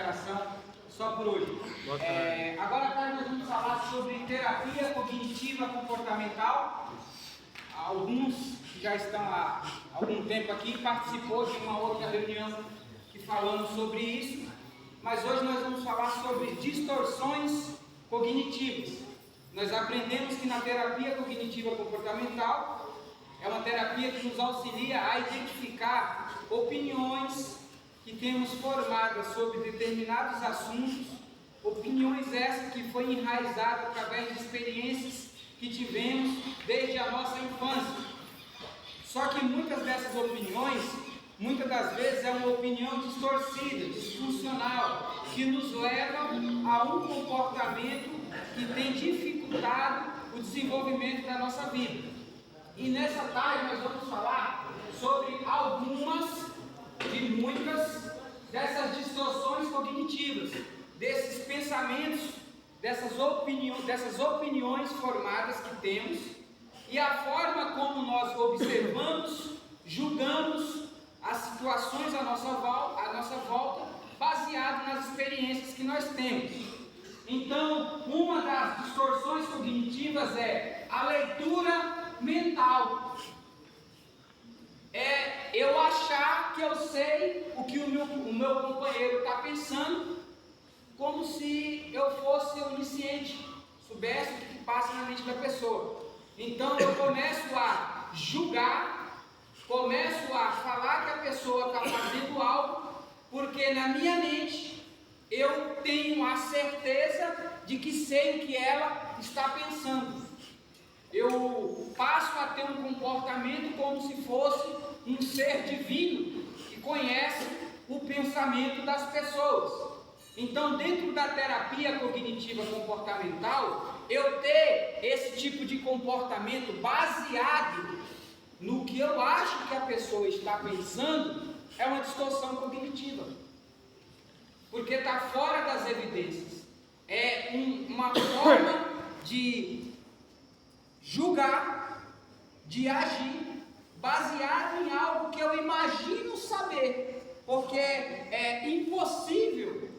interação só por hoje. Agora à tarde nós vamos falar sobre terapia cognitiva comportamental. Alguns que já estão há algum tempo aqui participou de uma outra reunião que falamos sobre isso, mas hoje nós vamos falar sobre distorções cognitivas. Nós aprendemos que na terapia cognitiva comportamental é uma terapia que nos auxilia a identificar opiniões que temos formadas sobre determinados assuntos, opiniões essas que foi enraizada através de experiências que tivemos desde a nossa infância. Só que muitas dessas opiniões, muitas das vezes é uma opinião distorcida, disfuncional, que nos leva a um comportamento que tem dificultado o desenvolvimento da nossa vida. E nessa tarde nós vamos falar sobre algumas de muitas dessas distorções cognitivas, desses pensamentos, dessas opiniões formadas que temos e a forma como nós observamos, julgamos as situações à nossa volta, baseado nas experiências que nós temos. Então, uma das distorções cognitivas é a leitura mental. É eu achar que eu sei o que o meu companheiro está pensando, como se eu fosse onisciente, soubesse o que passa na mente da pessoa. Então eu começo a julgar, começo a falar que a pessoa está fazendo algo, porque na minha mente eu tenho a certeza de que sei o que ela está pensando. Eu passo a ter um comportamento como se fosse um ser divino que conhece o pensamento das pessoas. Então, dentro da terapia cognitiva comportamental, eu ter esse tipo de comportamento baseado no que eu acho que a pessoa está pensando é uma distorção cognitiva, porque está fora das evidências. É uma forma de julgar, de agir, baseado em algo que eu imagino saber, porque é impossível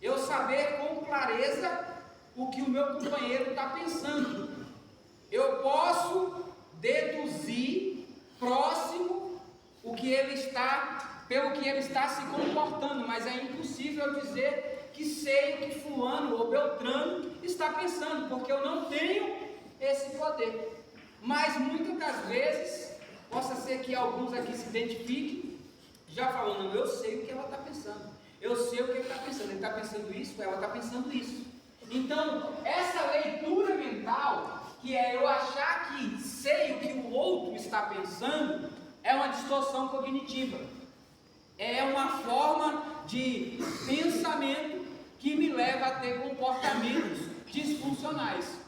eu saber com clareza o que o meu companheiro está pensando. Eu posso deduzir próximo pelo que ele está se comportando, mas é impossível eu dizer que sei o que fulano ou beltrano está pensando, porque eu não tenho esse poder. Mas muitas das vezes, possa ser que alguns aqui se identifiquem, já falando, eu sei o que ela está pensando, eu sei o que ele está pensando, ele está pensando isso, ela está pensando isso. Então, essa leitura mental, que é eu achar que sei o que o outro está pensando, é uma distorção cognitiva. É uma forma de pensamento que me leva a ter comportamentos disfuncionais.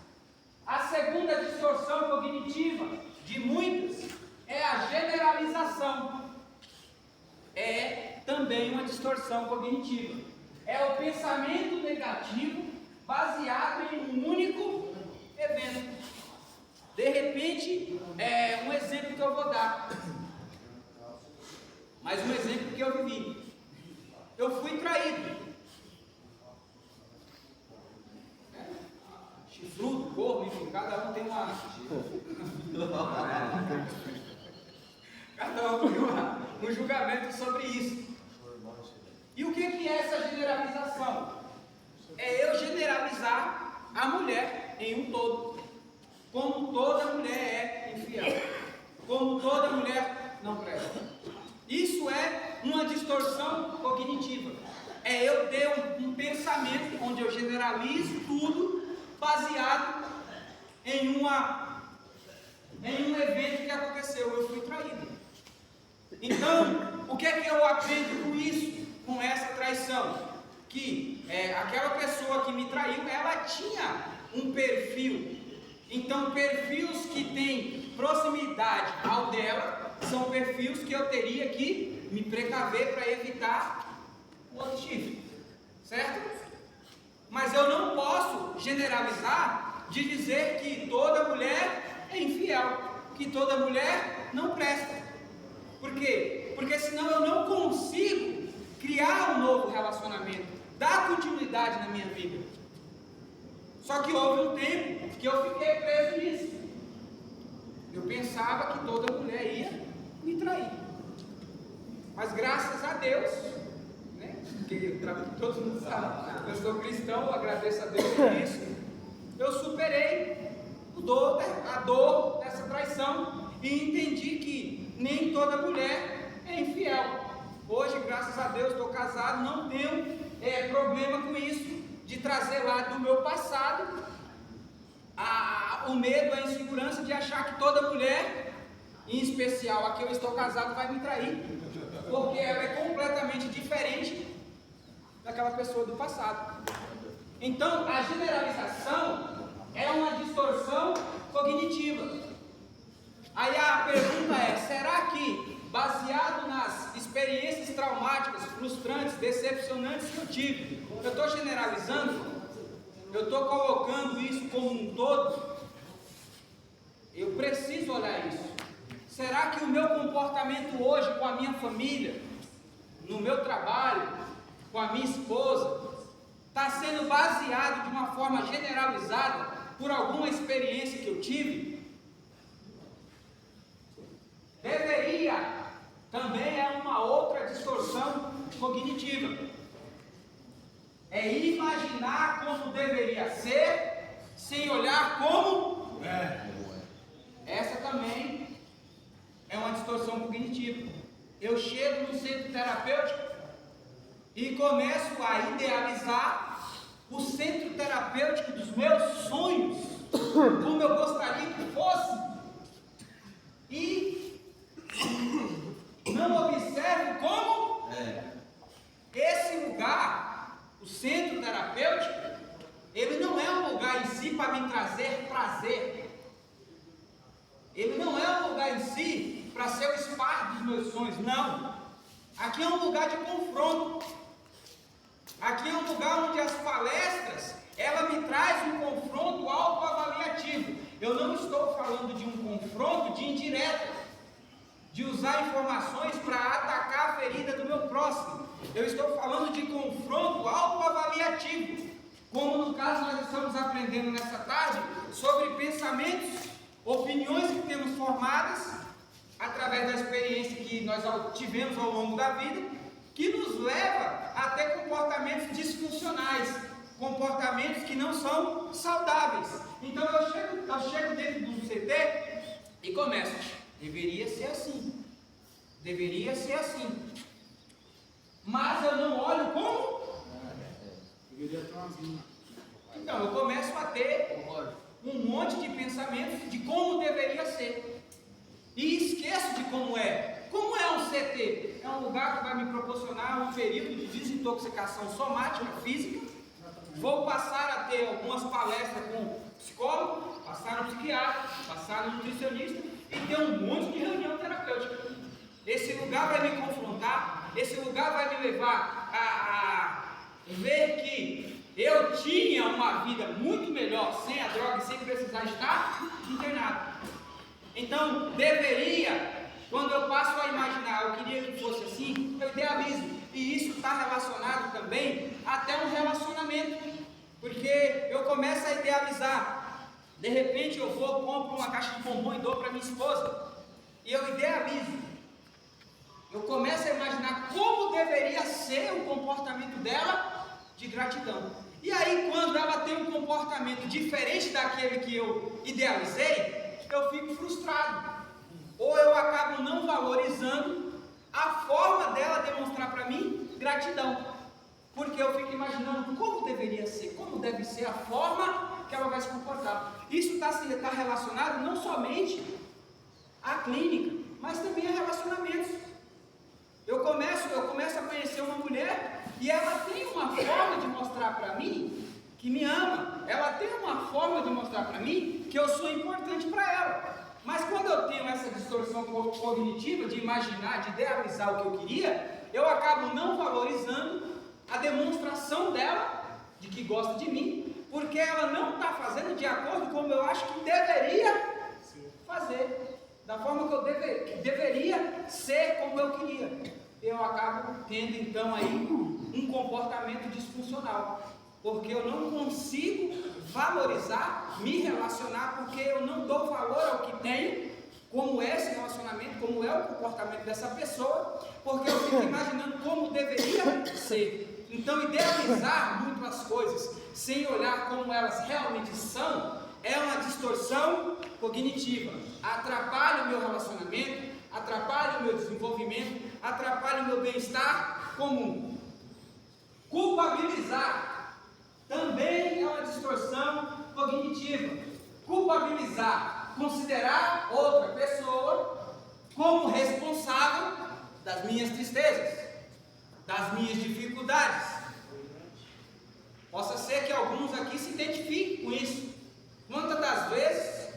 A segunda distorção cognitiva, de muitas, é a generalização. É também uma distorção cognitiva. É o pensamento negativo baseado em um único evento. De repente, um exemplo que eu vou dar, mas um exemplo que eu vivi. Eu fui traído. Chifrudo, corno, enfim, cada um tem uma. Cada um tem um julgamento sobre isso. E o que é essa generalização? É eu generalizar a mulher em um todo, como toda mulher é infiel, como toda mulher não presta. Isso é uma distorção cognitiva. É eu ter um pensamento onde eu generalizo tudo baseado em um evento que aconteceu. Eu fui traído. Então, o que é que eu aprendo com isso? Com essa traição? Que aquela pessoa que me traiu, ela tinha um perfil. Então, perfis que têm proximidade ao dela são perfis que eu teria que me precaver para evitar o outro chifre, certo? Mas eu não posso generalizar de dizer que toda mulher é infiel, que toda mulher não presta. Por quê? Porque senão eu não consigo criar um novo relacionamento, dar continuidade na minha vida. Só que houve um tempo que eu fiquei preso nisso. Eu pensava que toda mulher ia me trair. Mas graças a Deus, né? Porque todo mundo sabe, eu sou cristão, agradeço a Deus por isso. Eu superei a dor dessa traição e entendi que nem toda mulher é infiel. Hoje, graças a Deus, estou casado, não tenho problema com isso, de trazer lá do meu passado o medo, a insegurança de achar que toda mulher, em especial a que eu estou casado, vai me trair, porque ela é completamente diferente daquela pessoa do passado. Então, a generalização é uma distorção cognitiva. Aí a pergunta é: será que, baseado nas experiências traumáticas, frustrantes, decepcionantes que eu tive, eu estou generalizando? Eu estou colocando isso como um todo? Eu preciso olhar isso. Será que o meu comportamento hoje com a minha família, no meu trabalho, com a minha esposa, está sendo baseado de uma forma generalizada por alguma experiência que eu tive? Deveria também é uma outra distorção cognitiva. É imaginar como deveria ser, sem olhar como é. Essa também é uma distorção cognitiva. Eu chego no centro terapêutico e começo a idealizar o centro terapêutico dos meus sonhos, como eu gostaria que fosse, e não observo como esse lugar, o centro terapêutico, ele não é um lugar em si para me trazer prazer. Ele não é um lugar em si para ser o espaço dos meus sonhos, não. Aqui é um lugar de confronto. Aqui é um lugar onde as palestras, ela me traz um confronto autoavaliativo. Eu não estou falando de um confronto de indireta, de usar informações para atacar a ferida do meu próximo. Eu estou falando de confronto autoavaliativo, como no caso nós estamos aprendendo nessa tarde sobre pensamentos, opiniões que temos formadas através da experiência que nós tivemos ao longo da vida, que nos leva a ter comportamentos disfuncionais, comportamentos que não são saudáveis. Então eu chego dentro de um CT e começo: deveria ser assim, deveria ser assim, mas eu não olho como deveria ter umas linhas. Então eu começo a ter um monte de pensamentos de como deveria ser, e esqueço de como é. Como é um CT? É um lugar que vai me proporcionar um período de desintoxicação somática, física. Vou passar a ter algumas palestras com psicólogo, passar no psiquiatra, passar no nutricionista e ter um monte de reunião terapêutica. Esse lugar vai me confrontar, esse lugar vai me levar a ver que eu tinha uma vida muito melhor sem a droga e sem precisar estar internado. Então, quando eu passo a imaginar, eu queria que fosse assim, eu idealizo. E isso está relacionado também até um relacionamento, porque eu começo a idealizar. De repente eu compro uma caixa de bombom e dou para minha esposa, e eu idealizo. Eu começo a imaginar como deveria ser o comportamento dela de gratidão. E aí, quando ela tem um comportamento diferente daquele que eu idealizei, eu fico frustrado. Ou eu acabo não valorizando a forma dela demonstrar para mim gratidão. Porque eu fico imaginando como deveria ser, como deve ser a forma que ela vai se comportar. Isso está relacionado não somente à clínica, mas também a relacionamentos. Eu começo a conhecer uma mulher e ela tem uma forma de mostrar para mim que me ama. Ela tem uma forma de mostrar para mim que eu sou importante para ela. Mas quando eu tenho essa distorção cognitiva de imaginar, de idealizar o que eu queria, eu acabo não valorizando a demonstração dela de que gosta de mim, porque ela não está fazendo de acordo com como eu acho que deveria fazer, da forma que eu deveria ser como eu queria. eu acabo tendo então aí um comportamento disfuncional, porque eu não consigo valorizar, me relacionar, porque eu não dou valor ao que tenho, como é esse relacionamento, como é o comportamento dessa pessoa, porque eu fico imaginando como deveria ser. Então, idealizar muito as coisas sem olhar como elas realmente são é uma distorção cognitiva. Atrapalha o meu relacionamento, atrapalha o meu desenvolvimento, atrapalha o meu bem-estar comum. Culpabilizar também é uma distorção cognitiva. Culpabilizar, considerar outra pessoa como responsável das minhas tristezas, das minhas dificuldades. Possa ser que alguns aqui se identifiquem com isso. Quantas das vezes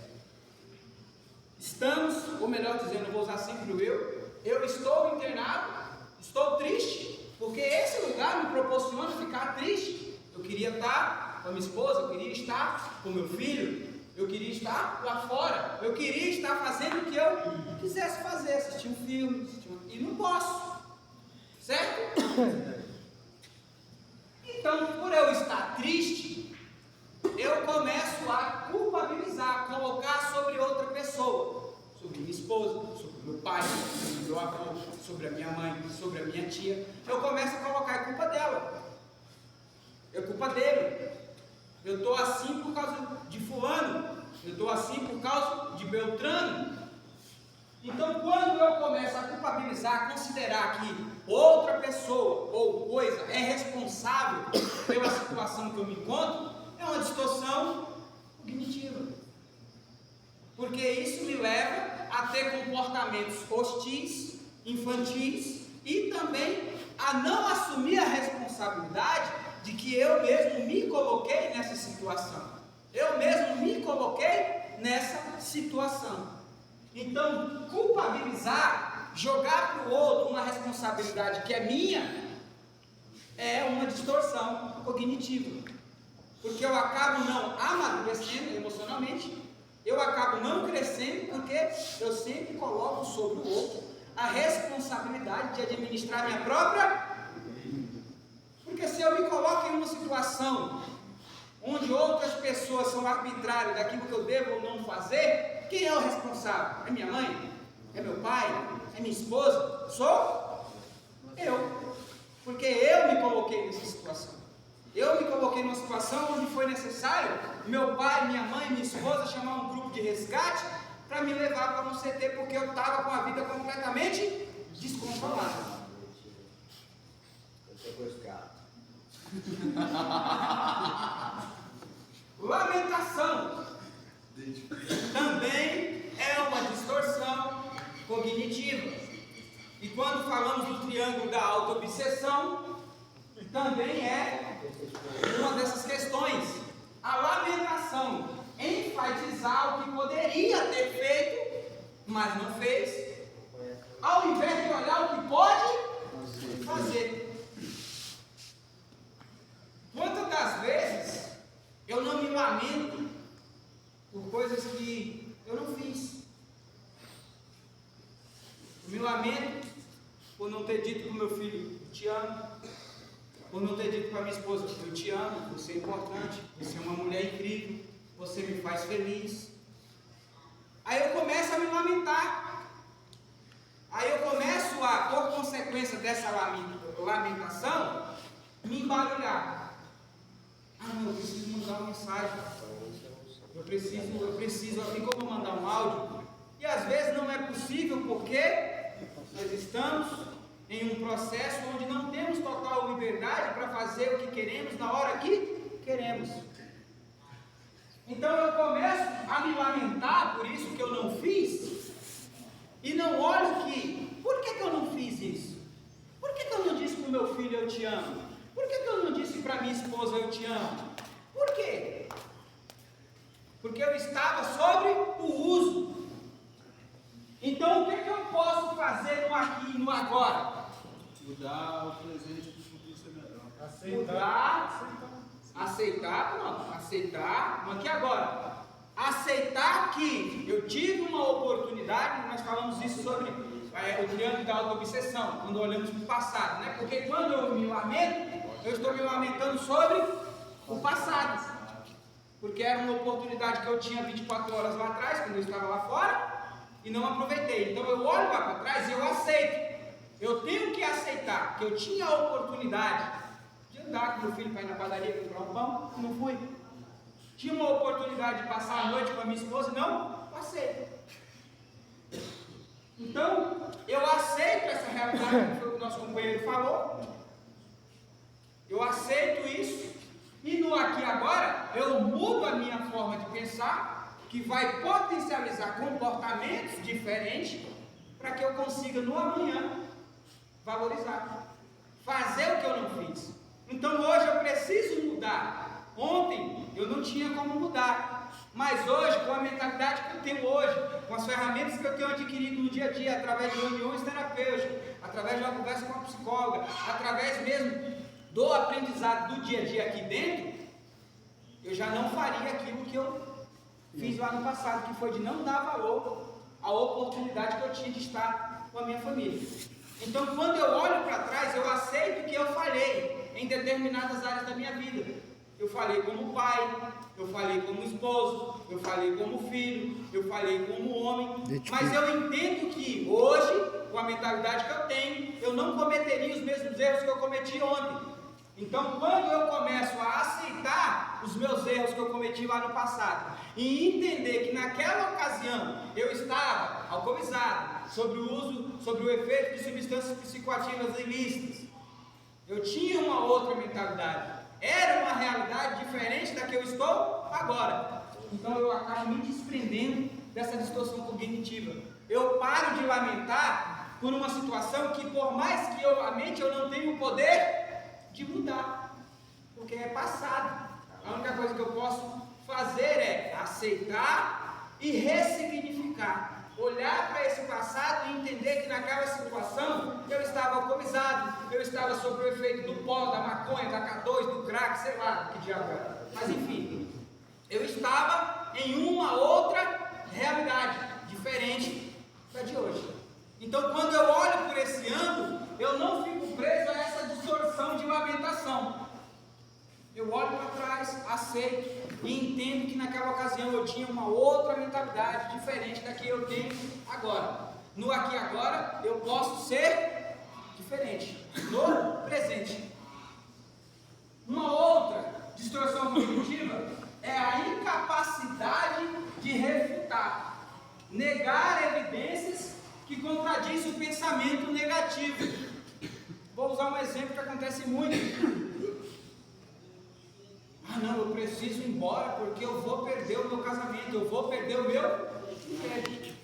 estamos, ou melhor dizendo, eu vou usar sempre o eu estou internado, estou triste, porque esse lugar me proporciona ficar triste. Eu queria estar com a minha esposa, eu queria estar com meu filho, eu queria estar lá fora, eu queria estar fazendo o que eu quisesse fazer, assistir um filme, e não posso, certo? Então, por eu estar triste, eu começo a culpabilizar, colocar sobre outra pessoa, sobre minha esposa, sobre meu pai, sobre meu avô, sobre a minha mãe, sobre a minha tia. Eu começo a colocar a culpa dela, é culpa dele. Eu estou assim por causa de fulano, eu estou assim por causa de Beltrano. Então, quando eu começo a culpabilizar, considerar que outra pessoa ou coisa é responsável pela situação que eu me encontro, é uma distorção cognitiva. Porque isso me leva a ter comportamentos hostis, infantis e também a não assumir a responsabilidade de que eu mesmo me coloquei nessa situação. Eu mesmo me coloquei nessa situação. Então, culpabilizar, jogar para o outro uma responsabilidade que é minha, é uma distorção cognitiva. Porque eu acabo não amadurecendo emocionalmente, eu acabo não crescendo, porque eu sempre coloco sobre o outro a responsabilidade de administrar minha própria. Porque se eu me coloco em uma situação onde outras pessoas são arbitrárias daquilo que eu devo ou não fazer, quem é o responsável? É minha mãe? É meu pai? É minha esposa? Sou eu. Porque eu me coloquei nessa situação. Eu me coloquei numa situação onde foi necessário meu pai, minha mãe, minha esposa chamar um grupo de resgate para me levar para um CT, porque eu estava com a vida completamente descontrolada. Lamentação também é uma distorção cognitiva. E quando falamos do triângulo da auto-obsessão, também é uma dessas questões. A lamentação, enfatizar o que poderia ter feito, mas não fez, ao invés de olhar o que pode fazer. Quantas das vezes eu não me lamento por coisas que eu não fiz? Eu me lamento por não ter dito para o meu filho, te amo, por não ter dito para minha esposa, eu te amo, você é importante, você é uma mulher incrível, você me faz feliz. Aí eu começo a me lamentar, aí eu começo a, por consequência dessa lamentação, me embarulhar. Ah, não, eu preciso mandar uma mensagem, eu preciso, assim como mandar um áudio, e às vezes não é possível porque nós estamos em um processo onde não temos total liberdade para fazer o que queremos na hora que queremos. Então eu começo a me lamentar por isso que eu não fiz, e não olho que, por que eu não fiz isso? Por que eu não disse para o meu filho eu te amo? Por que eu não disse para minha esposa eu te amo? Por quê? Porque eu estava sobre o uso. Então o que eu posso fazer no aqui e no agora? Mudar o presente para o futuro ser melhor. Aceitar, mas que agora? Aceitar que eu tive uma oportunidade, nós falamos isso sobre o triângulo da auto-obsessão, quando olhamos para o passado, né? Porque quando eu me lamento, eu estou me lamentando sobre o passado. Porque era uma oportunidade que eu tinha 24 horas lá atrás, quando eu estava lá fora, e não aproveitei. Então eu olho lá para trás e eu aceito. Eu tenho que aceitar que eu tinha a oportunidade de andar com meu filho para ir na padaria comprar um pão, não fui. Tinha uma oportunidade de passar a noite com a minha esposa, não passei. Então, eu aceito essa realidade, que foi o que o nosso companheiro falou. Eu aceito isso. E no aqui e agora, eu mudo a minha forma de pensar, que vai potencializar comportamentos diferentes, para que eu consiga no amanhã valorizar, fazer o que eu não fiz. Então hoje eu preciso mudar. Ontem eu não tinha como mudar, mas hoje, com a mentalidade que eu tenho hoje, com as ferramentas que eu tenho adquirido no dia a dia, através de reuniões terapêuticas, através de uma conversa com a psicóloga, através mesmo do aprendizado do dia a dia aqui dentro, eu já não faria aquilo que eu fiz lá no passado, que foi de não dar valor à oportunidade que eu tinha de estar com a minha família. Então, quando eu olho para trás, eu aceito que eu falhei em determinadas áreas da minha vida. Eu falei como pai, eu falei como esposo, eu falei como filho, eu falei como homem, mas eu entendo que hoje, com a mentalidade que eu tenho, eu não cometeria os mesmos erros que eu cometi ontem. Então, quando eu começo a aceitar os meus erros que eu cometi lá no passado e entender que naquela ocasião eu estava alcoolizado, sobre o efeito de substâncias psicoativas ilícitas, eu tinha uma outra mentalidade, era uma realidade diferente da que eu estou agora. Então eu acabo me desprendendo dessa distorção cognitiva. Eu paro de lamentar por uma situação que, por mais que eu lamente, eu não tenho o poder de mudar, porque é passado. A única coisa que eu posso fazer é aceitar e ressignificar. Olhar para esse passado e entender que naquela situação eu estava alcoolizado, eu estava sob o efeito do pó, da maconha, da K2, do crack, sei lá, que diabo era. Mas enfim, eu estava em uma outra realidade, diferente da de hoje. Então, quando eu olho por esse ângulo, eu não fico preso a essa distorção de lamentação. Eu olho para trás, aceito e entendo que naquela ocasião eu tinha uma outra mentalidade diferente da que eu tenho agora. No aqui e agora eu posso ser diferente. No presente. Uma outra distorção cognitiva é a incapacidade de refutar, negar evidências que contradizem o pensamento negativo. Vou usar um exemplo que acontece muito. Ah não, eu preciso ir embora porque eu vou perder o meu casamento, eu vou perder o meu crédito.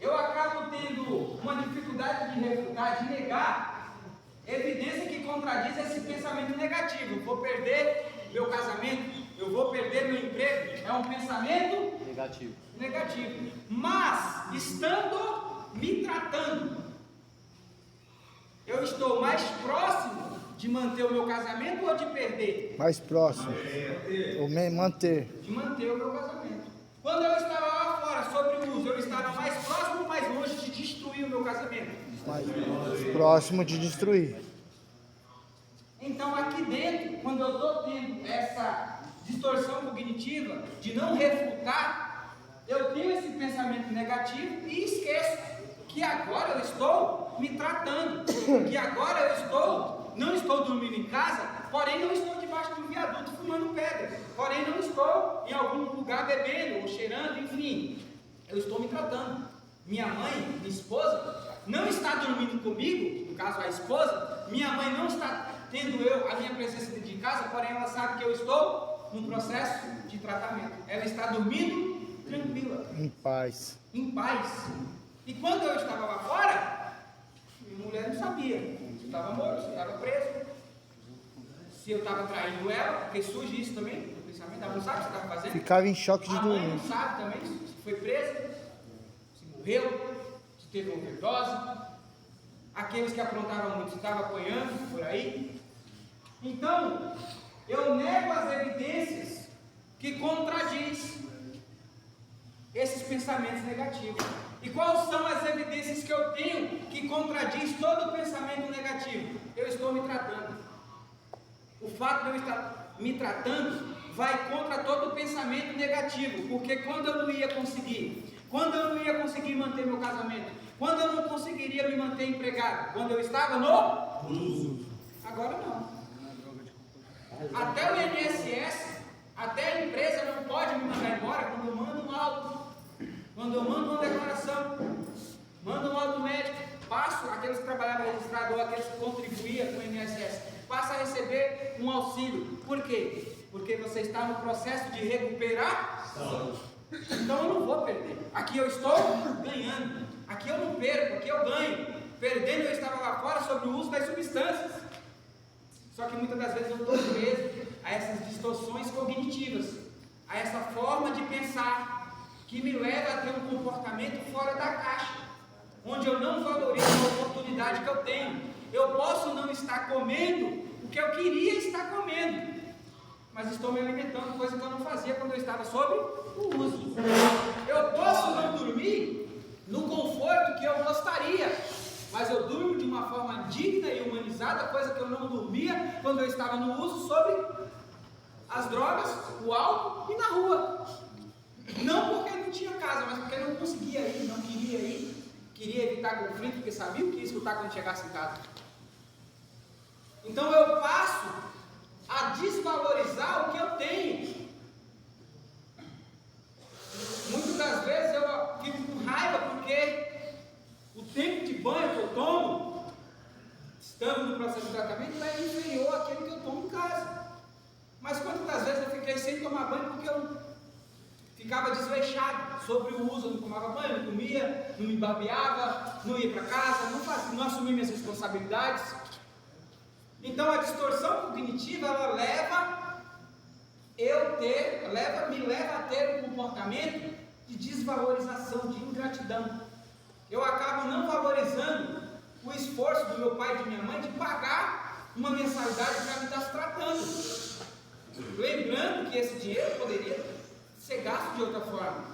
Eu acabo tendo uma dificuldade de refutar, de negar evidência que contradiz esse pensamento negativo. Eu vou perder meu casamento, eu vou perder meu emprego. É um pensamento negativo. Mas, estando me tratando, eu estou mais próximo de manter o meu casamento ou de perder? Mais próximo. Ou manter. De manter o meu casamento. Quando eu estava lá fora sobre o uso, eu estava mais próximo ou mais longe de destruir o meu casamento? Mais próximo de destruir. Então aqui dentro, quando eu estou tendo essa distorção cognitiva de não refutar, eu tenho esse pensamento negativo e esqueço que agora eu estou me tratando, que agora eu não estou dormindo em casa, porém não estou debaixo de um viaduto fumando pedra, porém não estou em algum lugar bebendo ou cheirando, enfim, eu estou me tratando. Minha mãe, minha esposa, não está dormindo comigo, no caso a esposa, minha mãe não está tendo a minha presença dentro de casa, porém ela sabe que eu estou num processo de tratamento. Ela está dormindo tranquila. Em paz. Em paz. E quando eu estava lá fora, minha mulher não sabia se eu estava morto, se eu estava preso, se eu estava traindo ela, porque surge isso também, no pensamento, ela não sabe o que você estava fazendo. Ficava em choque de A mãe dormir. não sabe também se foi presa, se morreu, se teve overdose. Aqueles que aprontavam muito estavam apanhando por aí. Então, eu nego as evidências que contradiz. esses pensamentos negativos. E quais são as evidências que eu tenho que contradiz todo o pensamento negativo? Eu estou me tratando. O fato de eu estar me tratando vai contra todo o pensamento negativo, porque quando eu não ia conseguir manter meu casamento, quando eu não conseguiria me manter empregado, quando eu estava no uso, agora não. Até o INSS, até a empresa não pode me mandar embora quando eu mando um laudo, quando eu mando uma declaração, mando um laudo médico, passo, aqueles que trabalhavam registrado ou aqueles que contribuíam com o INSS, passa a receber um auxílio. Por quê? Porque você está no processo de recuperação. Então eu não vou perder. Aqui eu estou ganhando. Aqui eu não perco, aqui eu ganho. Perdendo eu estava lá fora sobre o uso das substâncias. Só que muitas das vezes eu estou preso a essas distorções cognitivas, a essa forma de pensar que me leva a ter um comportamento fora da caixa, onde eu não valorizo a oportunidade que eu tenho. Eu posso não estar comendo o que eu queria estar comendo, mas estou me alimentando, coisa que eu não fazia quando eu estava sob o uso. Eu posso não dormir no conforto que eu gostaria, mas eu durmo de uma forma digna e humanizada, coisa que eu não dormia quando eu estava no uso sobre as drogas, o álcool e na rua. Não porque não tinha casa, mas porque não conseguia ir, não queria ir, queria evitar conflito, porque sabia o que ia escutar quando chegasse em casa. Então eu passo a desvalorizar o que eu tenho. Muitas das vezes eu fico com raiva porque o tempo de banho que eu tomo, estando no processo de tratamento, é inferior àquele que eu tomo em casa. Mas quantas das vezes eu fiquei sem tomar banho porque eu ficava desleixado sobre o uso, eu não tomava banho, não comia, não me barbeava, não ia para casa, não assumia minhas responsabilidades. Então a distorção cognitiva, ela me leva a ter um comportamento de desvalorização, de ingratidão. Eu acabo não valorizando o esforço do meu pai e de minha mãe de pagar uma mensalidade para me estar se tratando. Lembrando que esse dinheiro poderia ser gasto de outra forma.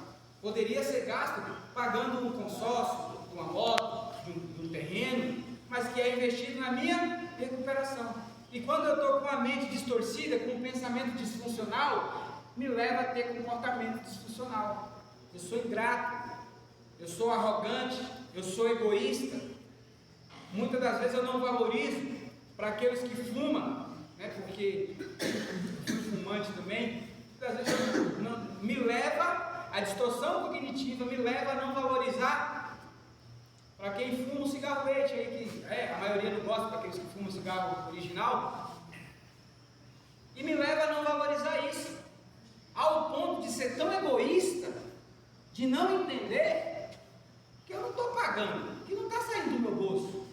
Poderia ser gasto pagando um consórcio, de uma moto, de um terreno, mas que é investido na minha recuperação. E quando eu estou com a mente distorcida, com um pensamento disfuncional, me leva a ter comportamento disfuncional. Eu sou ingrato, eu sou arrogante, eu sou egoísta. Muitas das vezes eu não valorizo para aqueles que fumam, né, porque eu fui fumante também. Muitas vezes me leva, a distorção cognitiva me leva a não valorizar para quem fuma um cigarro leite aí, que a maioria não gosta para aqueles que fumam cigarro original, e me leva a não valorizar isso, ao ponto de ser tão egoísta, de não entender que eu não estou pagando, que não está saindo do meu bolso,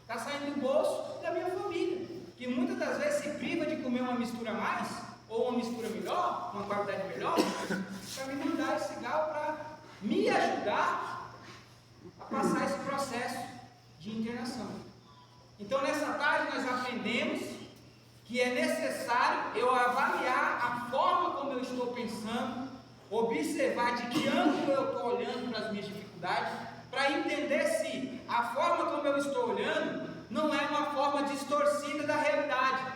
está saindo do bolso da minha família, que muitas das vezes se priva de comer uma mistura a mais, ou uma mistura melhor, uma qualidade melhor, para me mandar esse cigarro para me ajudar a passar esse processo de internação. Então nessa tarde nós aprendemos que é necessário eu avaliar a forma como eu estou pensando, observar de que ângulo eu estou olhando para as minhas dificuldades, para entender se a forma como eu estou olhando não é uma forma distorcida da realidade,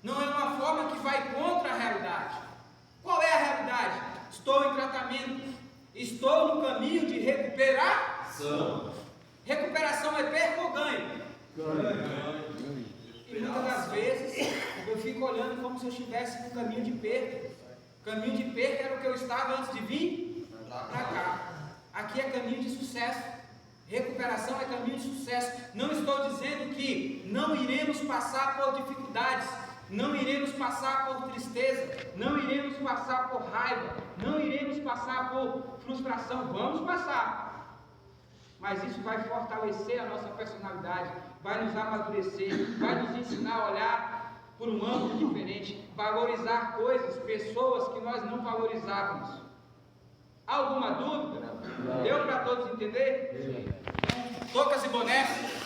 não é uma forma que vai contra a realidade. Qual é a realidade? Estou em tratamento, estou no caminho de recuperação. Recuperação é perca ou ganho? Ganho. E muitas das vezes eu fico olhando como se eu estivesse no caminho de perda. O caminho de perda era o que eu estava antes de vir para cá. Aqui é caminho de sucesso. Recuperação é caminho de sucesso. Não estou dizendo que não iremos passar por dificuldades, não iremos passar por tristeza, não iremos passar por raiva, não iremos passar por frustração. Vamos passar, mas isso vai fortalecer a nossa personalidade, vai nos amadurecer, vai nos ensinar a olhar por um ângulo diferente, valorizar coisas, pessoas que nós não valorizávamos. Alguma dúvida? Deu para todos entender? Toucas e bonés.